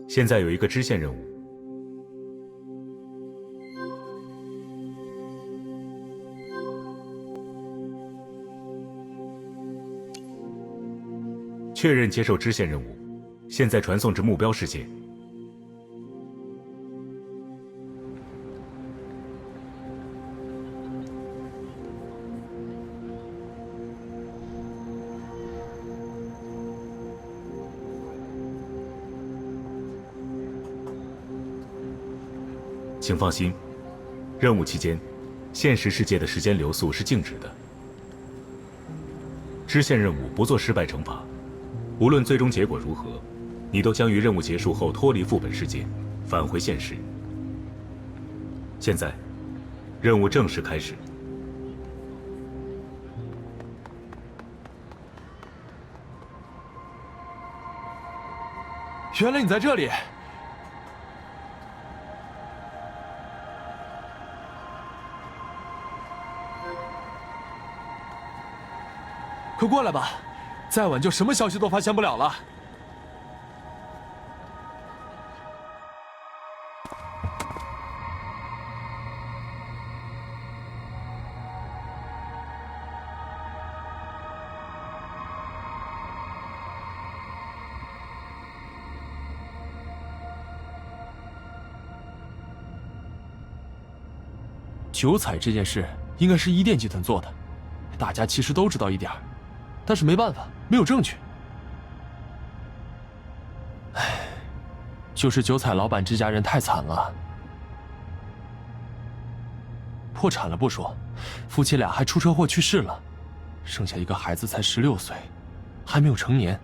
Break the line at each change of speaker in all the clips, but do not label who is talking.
现在有一个支线任务，确认接受支线任务，现在传送至目标世界。请放心，任务期间，现实世界的时间流速是静止的。支线任务不做失败惩罚，无论最终结果如何，你都将于任务结束后脱离副本世界，返回现实。现在，任务正式开始。
原来你在这里！快过来吧，再晚就什么消息都发现不了了。九彩这件事应该是伊甸集团做的，大家其实都知道一点儿，但是没办法，没有证据。唉，就是九彩老板这家人太惨了，破产了不说，夫妻俩还出车祸去世了，剩下一个孩子才16岁，还没有成年。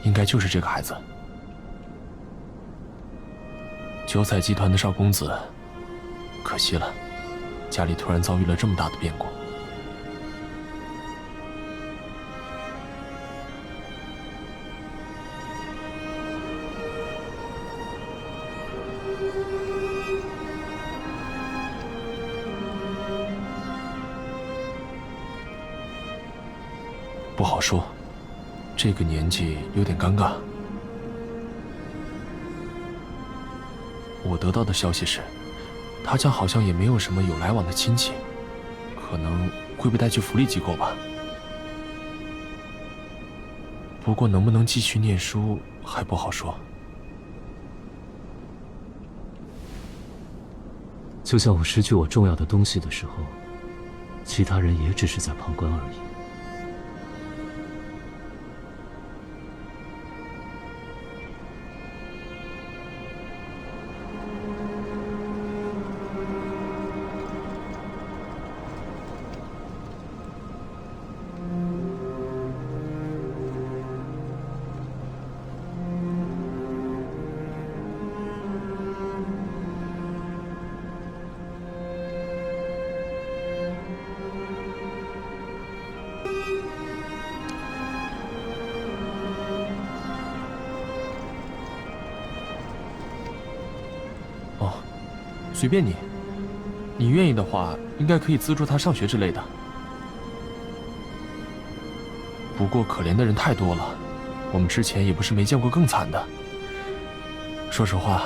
应该就是这个孩子。九彩集团的少公子，可惜了，家里突然遭遇了这么大的变故。不好说。这个年纪有点尴尬。我得到的消息是，他家好像也没有什么有来往的亲戚，可能会被带去福利机构吧。不过能不能继续念书还不好说。
就像我失去我重要的东西的时候，其他人也只是在旁观而已。
随便你。你愿意的话，应该可以资助他上学之类的。不过可怜的人太多了，我们之前也不是没见过更惨的。说实话，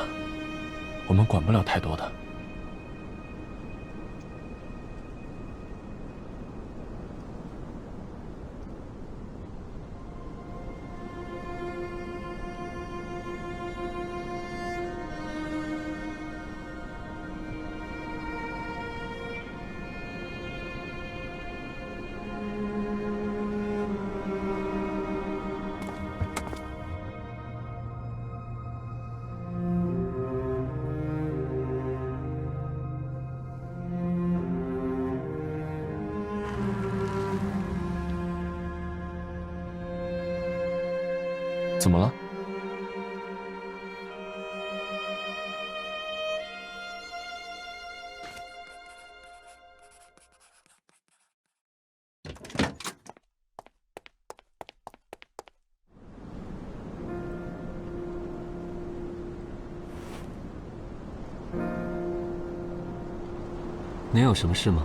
我们管不了太多的。怎么了？
您有什么事吗？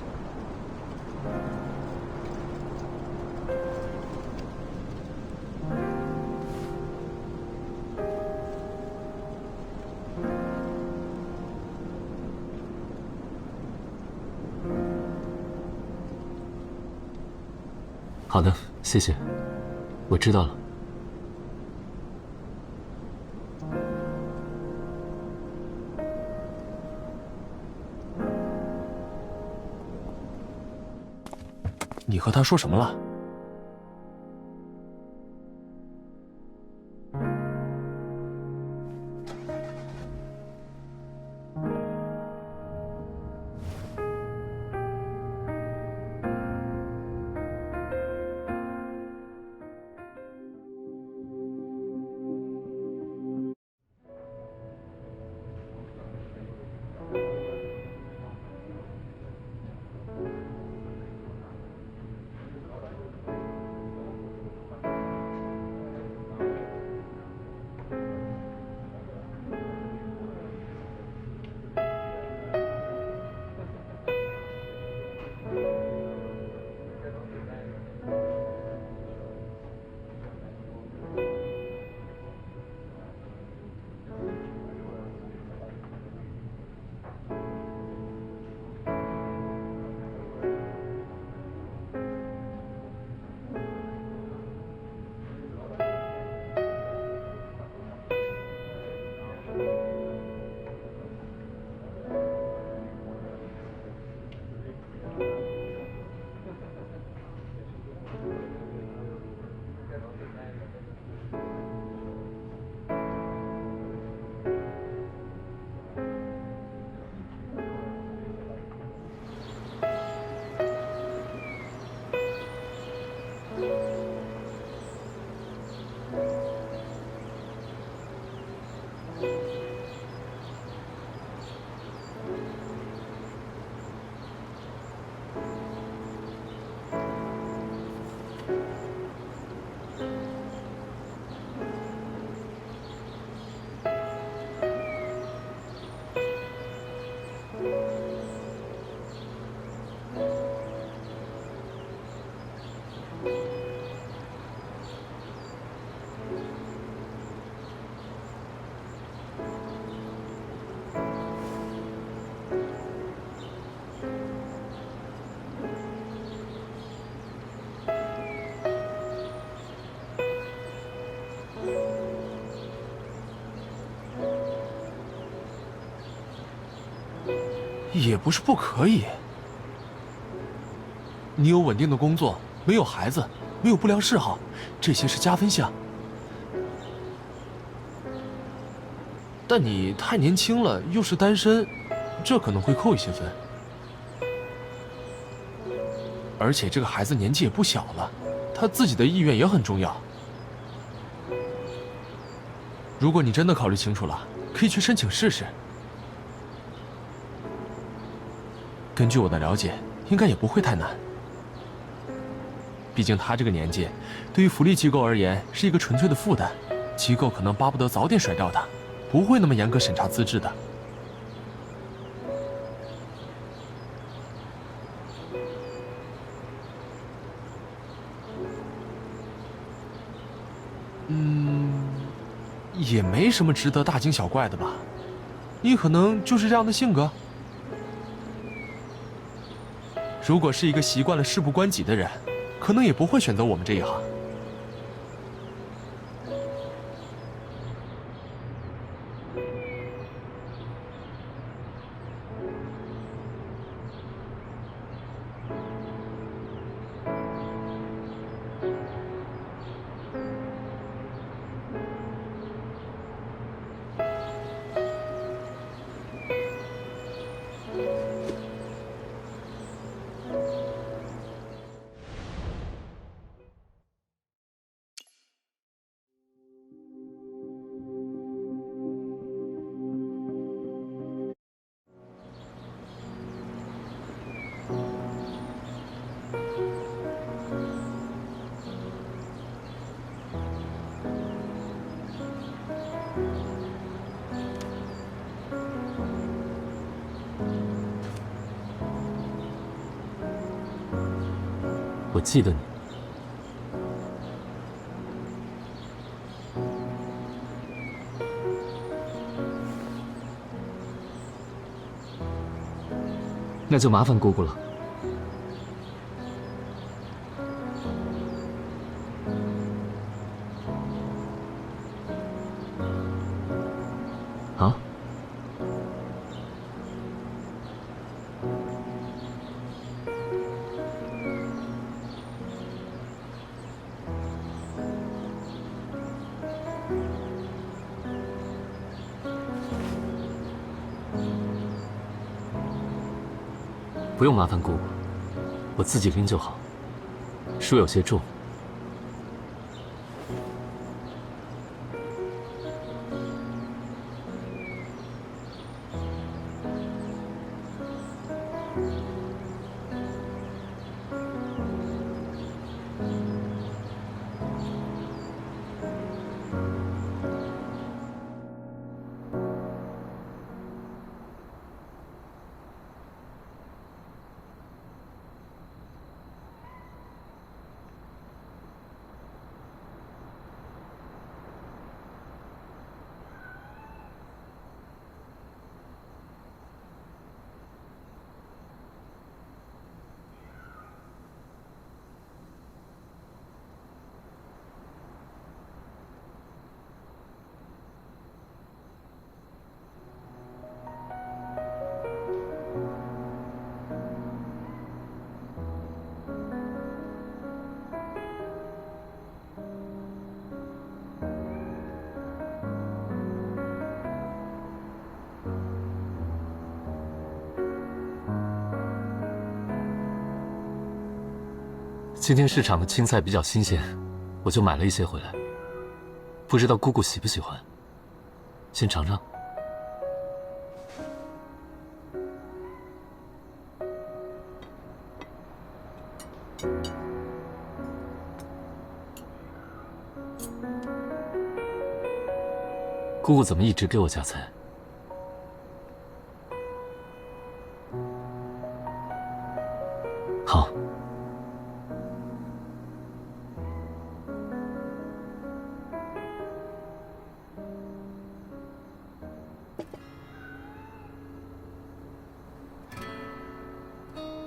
好的，谢谢，我知道了。
你和他说什么了？也不是不可以。你有稳定的工作，没有孩子，没有不良嗜好，这些是加分项。但你太年轻了，又是单身，这可能会扣一些分。而且这个孩子年纪也不小了，他自己的意愿也很重要。如果你真的考虑清楚了，可以去申请试试。根据我的了解，应该也不会太难。毕竟他这个年纪，对于福利机构而言是一个纯粹的负担，机构可能巴不得早点甩掉他，不会那么严格审查资质的。也没什么值得大惊小怪的吧？你可能就是这样的性格。如果是一个习惯了事不关己的人，可能也不会选择我们这一行。
我记得你。那就麻烦姑姑了。啊？不用麻烦姑姑，我自己拎就好。书有些重。今天市场的青菜比较新鲜，我就买了一些回来。不知道姑姑喜不喜欢？先尝尝。姑姑怎么一直给我夹菜？好。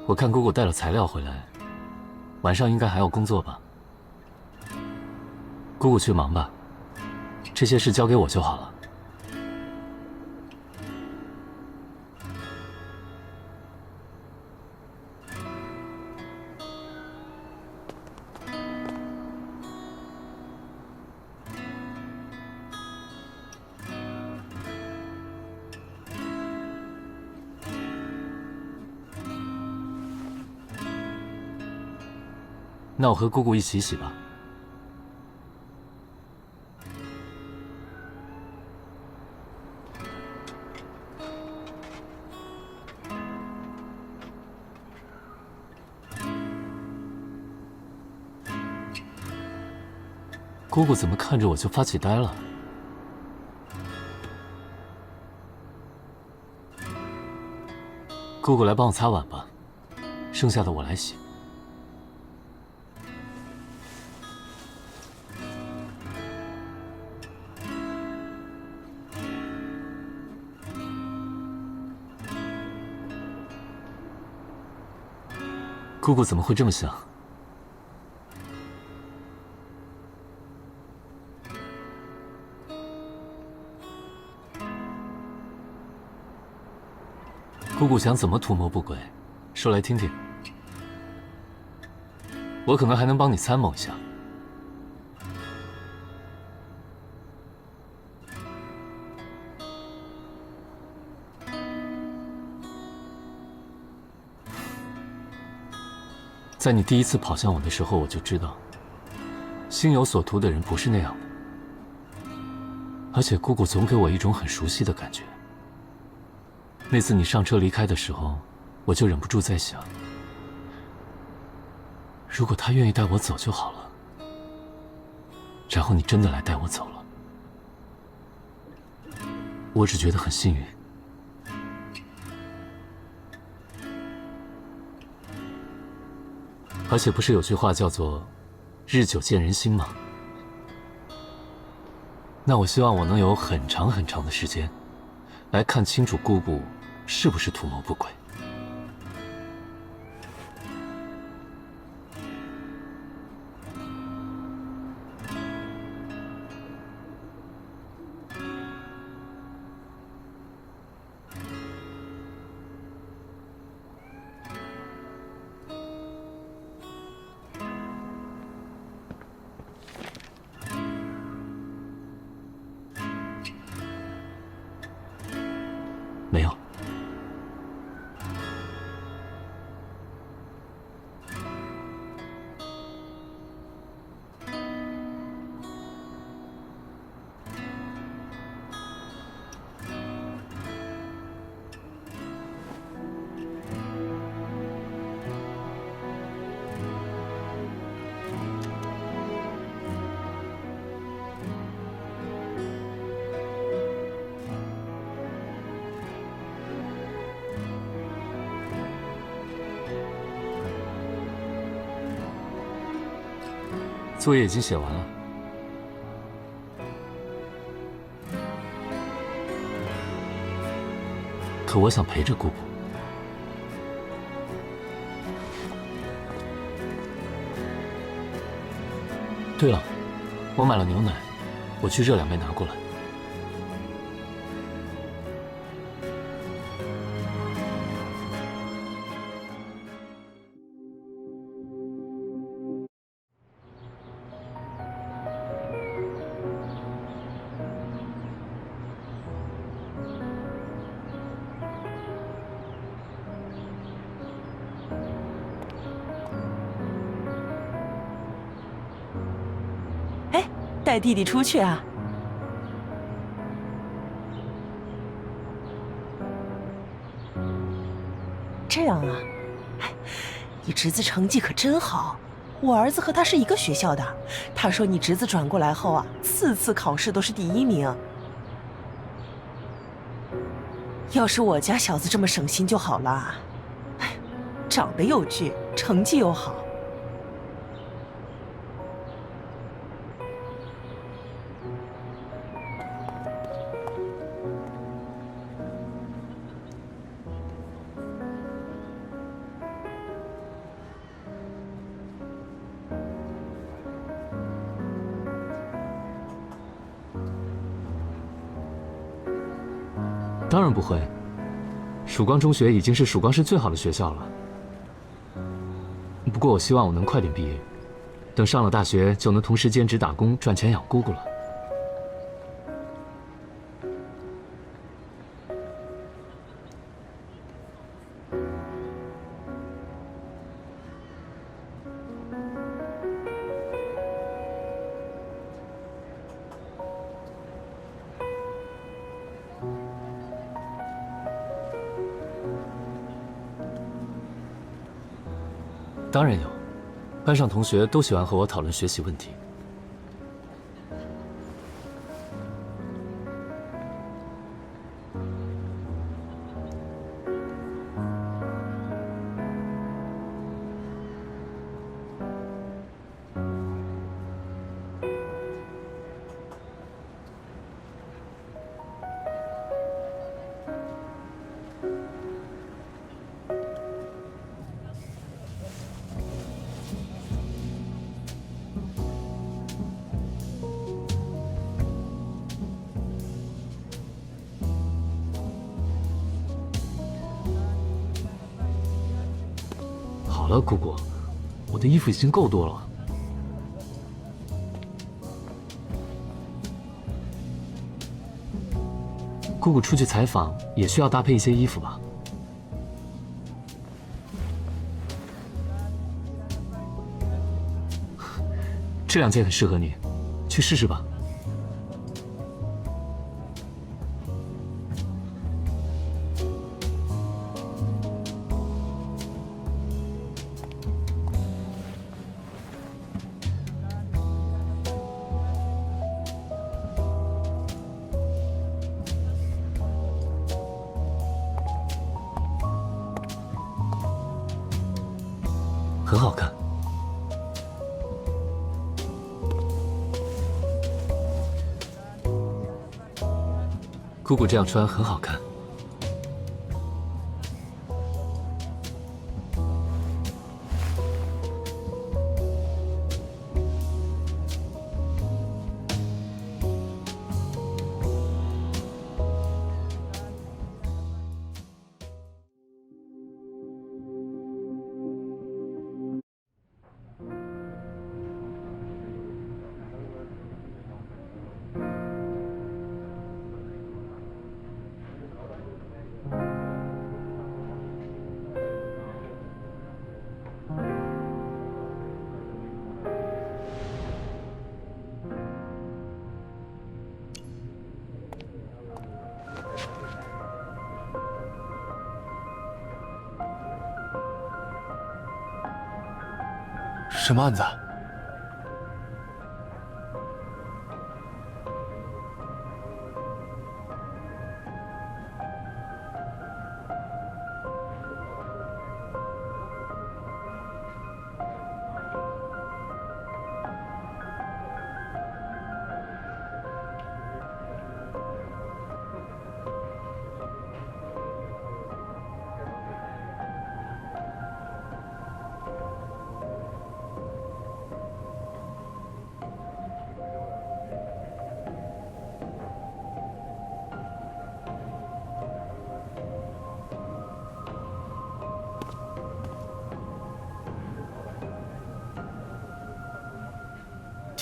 我看姑姑带了材料回来，晚上应该还要工作吧？姑姑去忙吧，这些事交给我就好了。那我和姑姑一起洗吧。姑姑怎么看着我就发起呆了？姑姑来帮我擦碗吧，剩下的我来洗。姑姑怎么会这么想？姑姑想怎么图谋不轨，说来听听。我可能还能帮你参谋一下。在你第一次跑向我的时候，我就知道，心有所图的人不是那样的。而且姑姑总给我一种很熟悉的感觉。那次你上车离开的时候，我就忍不住在想，如果他愿意带我走就好了。然后你真的来带我走了，我只觉得很幸运。而且不是有句话叫做“日久见人心”吗？那我希望我能有很长很长的时间，来看清楚姑姑是不是图谋不轨。没有。作业已经写完了，可我想陪着姑姑。对了，我买了牛奶，我去热2杯拿过来。
带弟弟出去啊？这样啊？哎，你侄子成绩可真好，我儿子和他是一个学校的。他说你侄子转过来后啊，次考试都是第1名。要是我家小子这么省心就好了。哎，长得有趣，成绩又好。
当然不会，曙光中学已经是曙光市最好的学校了。不过我希望我能快点毕业，等上了大学就能同时兼职打工赚钱养姑姑了。当然有，班上同学都喜欢和我讨论学习问题。了，姑姑，我的衣服已经够多了。姑姑出去采访也需要搭配一些衣服吧？这两件很适合你，去试试吧。很好看。姑姑这样穿很好看。
什么案子？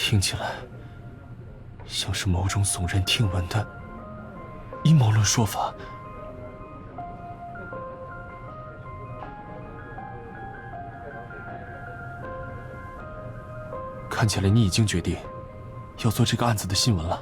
听起来像是某种耸人听闻的阴谋论说法。看起来你已经决定要做这个案子的新闻了。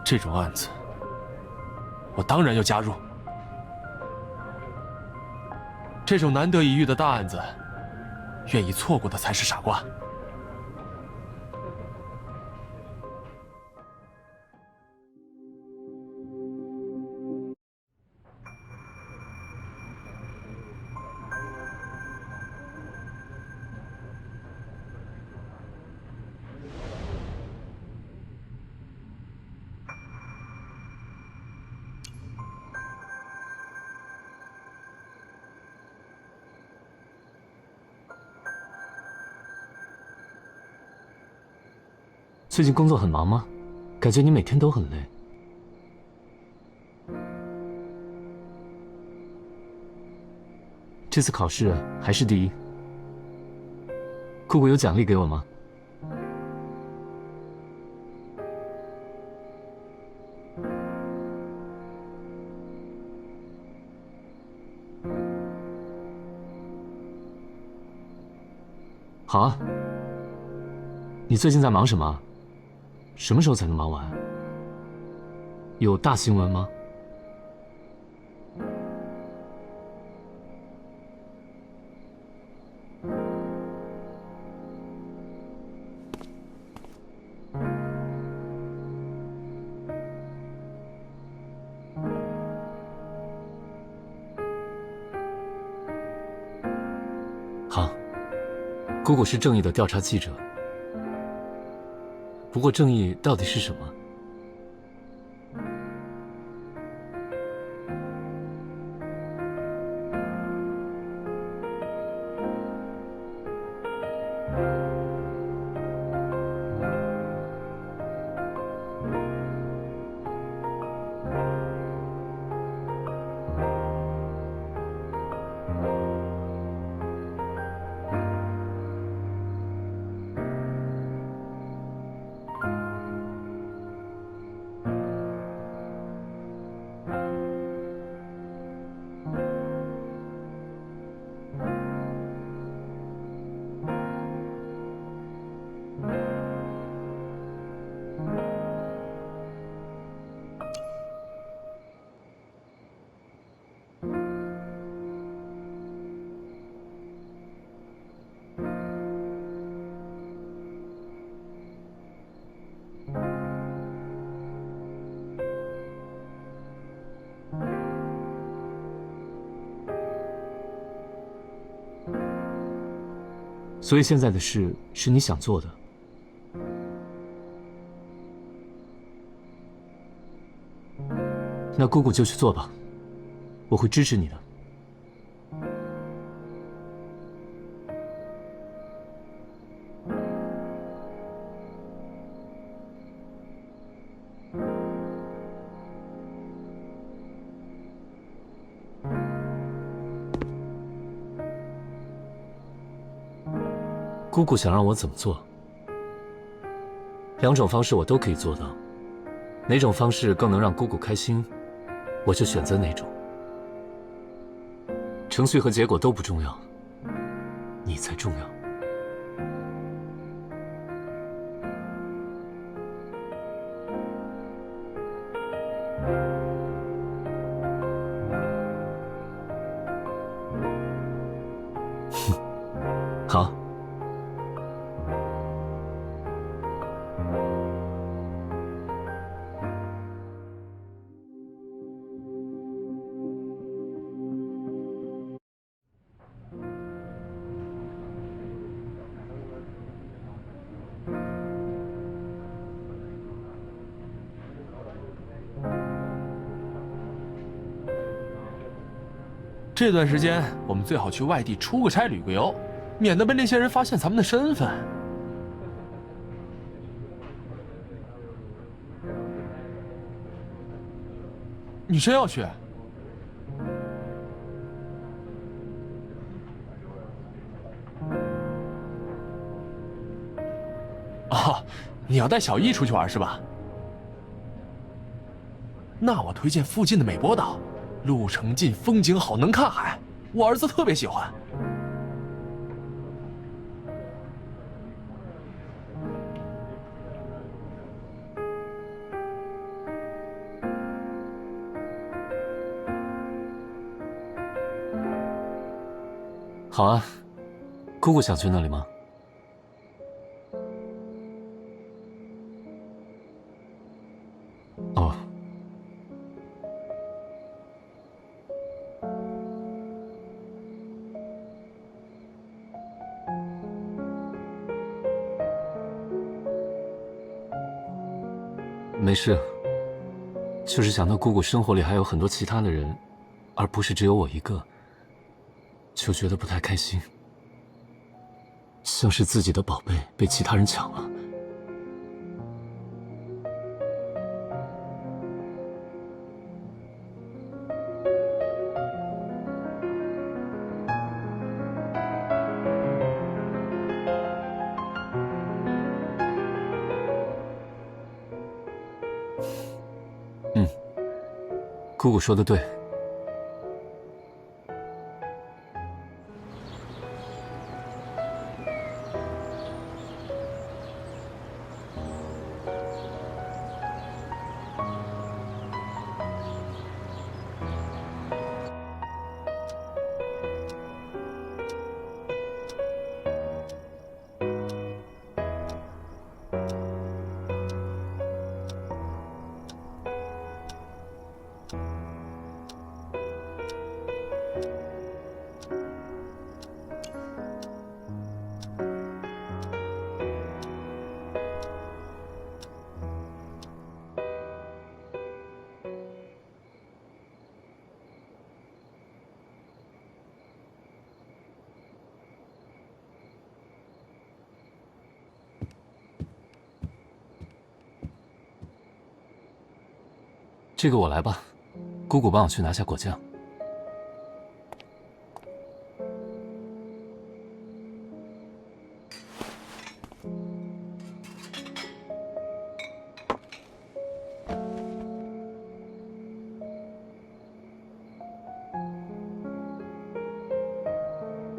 这种案子，我当然要加入。这种难得一遇的大案子，愿意错过的才是傻瓜。
最近工作很忙吗？感觉你每天都很累。这次考试还是第一。姑姑有奖励给我吗？好啊。你最近在忙什么？什么时候才能忙完？有大新闻吗？姑姑是正义的调查记者，不过正义到底是什么？所以现在的事是你想做的。那姑姑就去做吧，我会支持你的。姑姑想让我怎么做？两种方式我都可以做到，哪种方式更能让姑姑开心，我就选择哪种。程序和结果都不重要，你才重要。好。
这段时间我们最好去外地出个差旅个游，免得被那些人发现咱们的身份。你真要去？哦，你要带小易出去玩是吧？那我推荐附近的美波岛。路程近，风景好，能看海，我儿子特别喜欢。
好啊，姑姑想去那里吗？哦。没事，就是想到姑姑生活里还有很多其他的人，而不是只有我一个，就觉得不太开心，像是自己的宝贝被其他人抢了。姑姑说的对。这个我来吧，姑姑帮我去拿下果酱。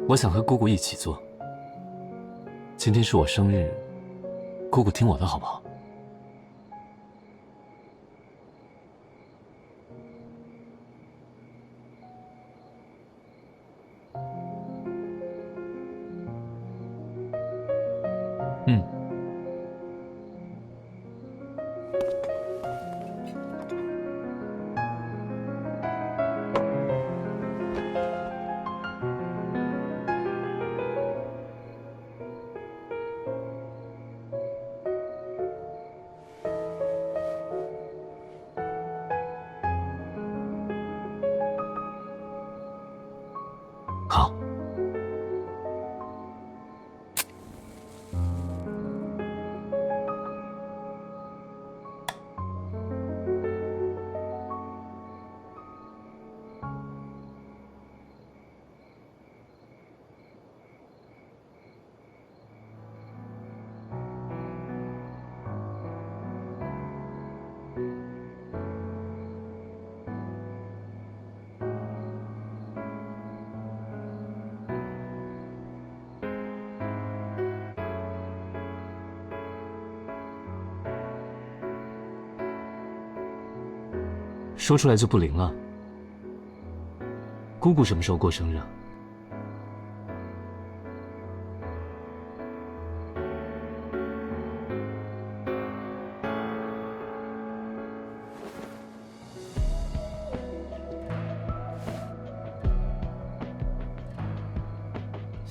我想和姑姑一起做。今天是我生日，姑姑听我的好不好？嗯。好。说出来就不灵了。姑姑什么时候过生日啊？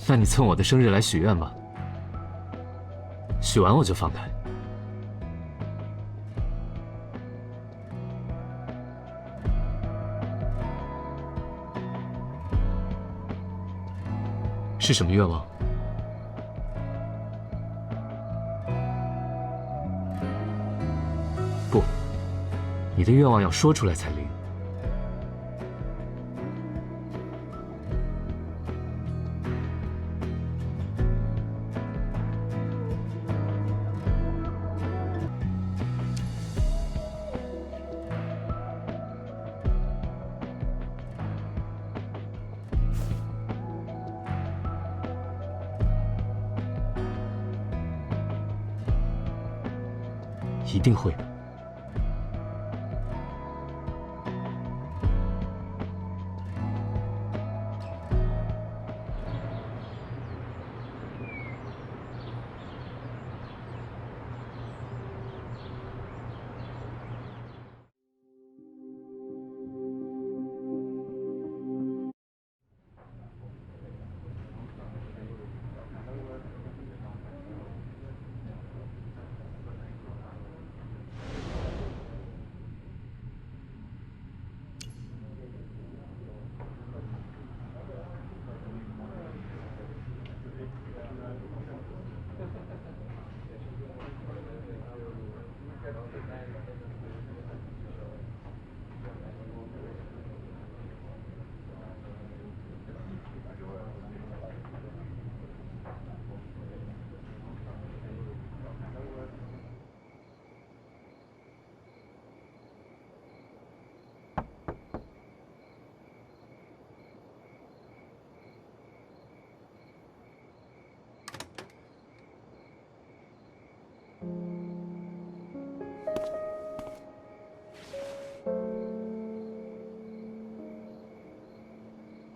那你蹭我的生日来许愿吧，许完我就放开。是什么愿望？不，你的愿望要说出来才灵。一定会的。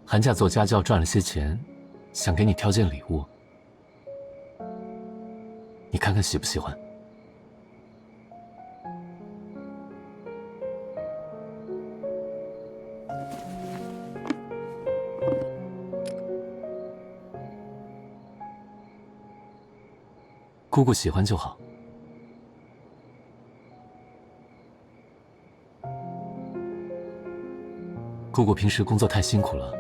寒假做家教赚了些钱，想给你挑件礼物，你看看喜不喜欢？姑姑喜欢就好。姑姑平时工作太辛苦了，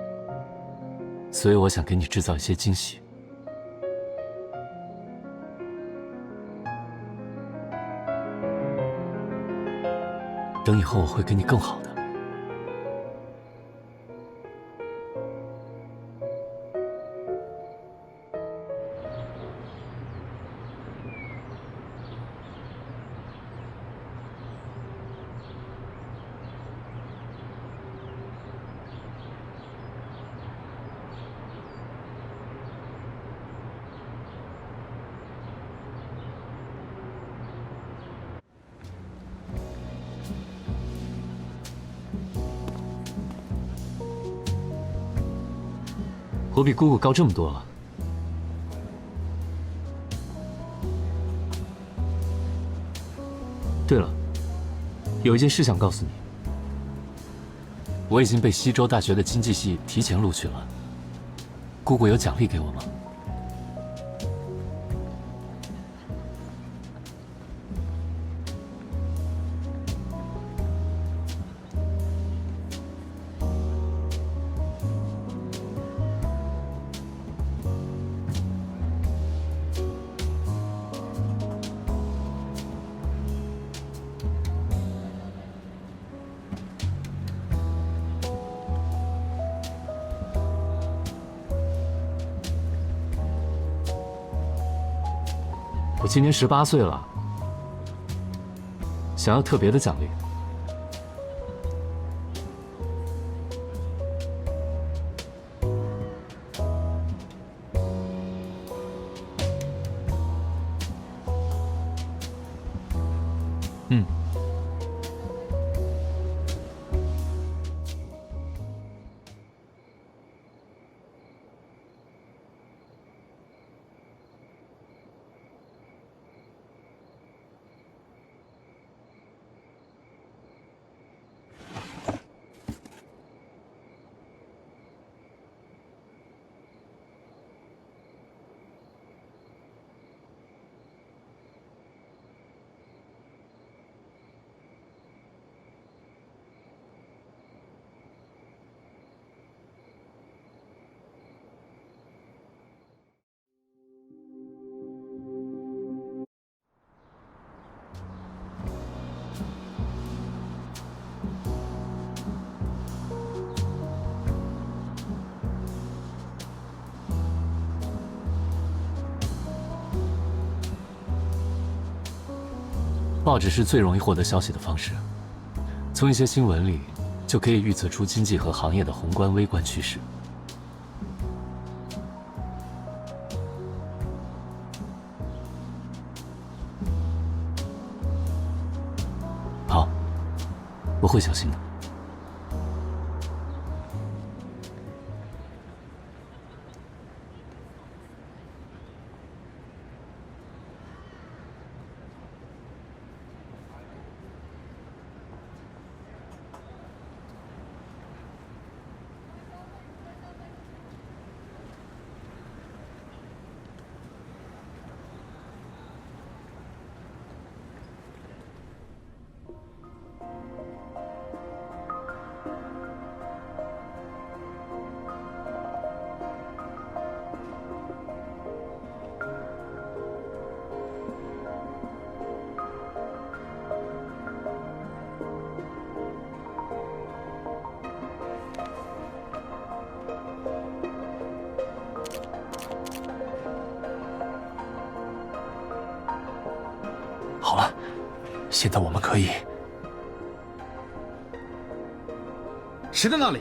所以我想给你制造一些惊喜。等以后我会给你更好的。我比姑姑高这么多了。对了，有一件事想告诉你，我已经被西周大学的经济系提前录取了。姑姑有奖励给我吗？我今年18岁了，想要特别的奖励。嗯。报纸是最容易获得消息的方式，从一些新闻里就可以预测出经济和行业的宏观、微观趋势。好，我会小心的。
好了，现在我们可以。
谁在那里？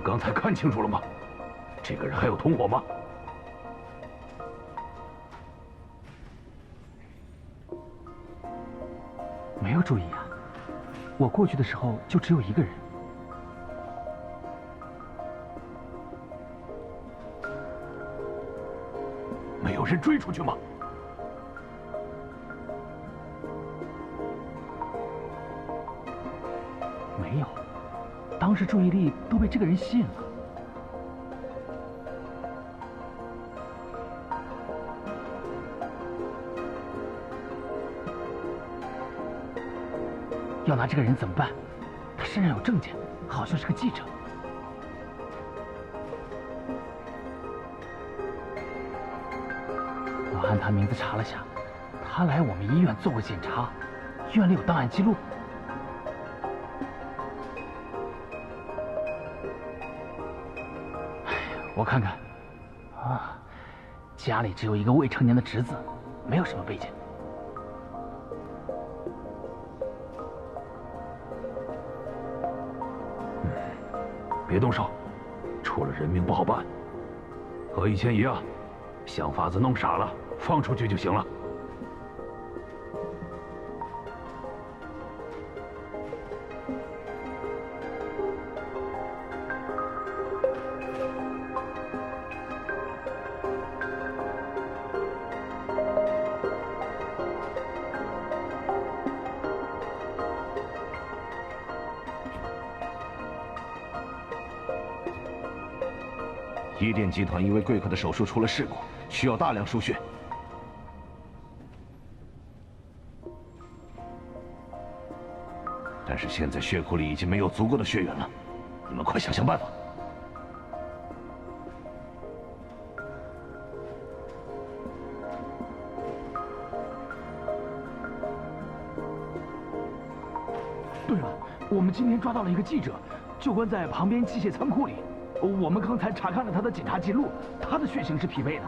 刚才看清楚了吗？这个人还有同伙吗？
没有注意啊，我过去的时候就只有一个人。
没有人追出去吗？
没有，当时注意力都被这个人吸引了。要拿这个人怎么办？他身上有证件，好像是个记者。我按他名字查了下，他来我们医院做过检查，医院里有档案记录。我看看，啊，家里只有一个未成年的侄子，没有什么背景。
别动手，出了人命不好办。和以前一样，想法子弄傻了，放出去就行了。
伊甸集团因为贵客的手术出了事故，需要大量输血。但是现在血库里已经没有足够的血源了，你们快想想办法。
对了，我们今天抓到了一个记者，就关在旁边机械仓库里。我们刚才查看了他的检查记录，他的血型是匹配的。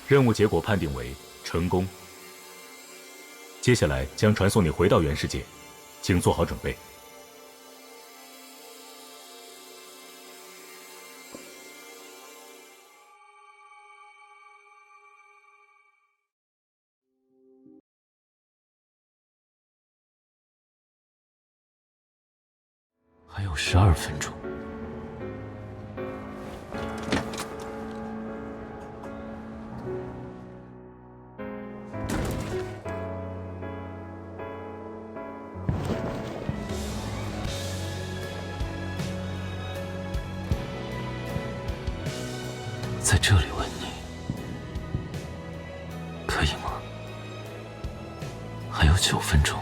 任务结果判定为成功。接下来将传送你回到原世界，请做好准备。
还有12分钟。在这里吻你，可以吗？还有9分钟。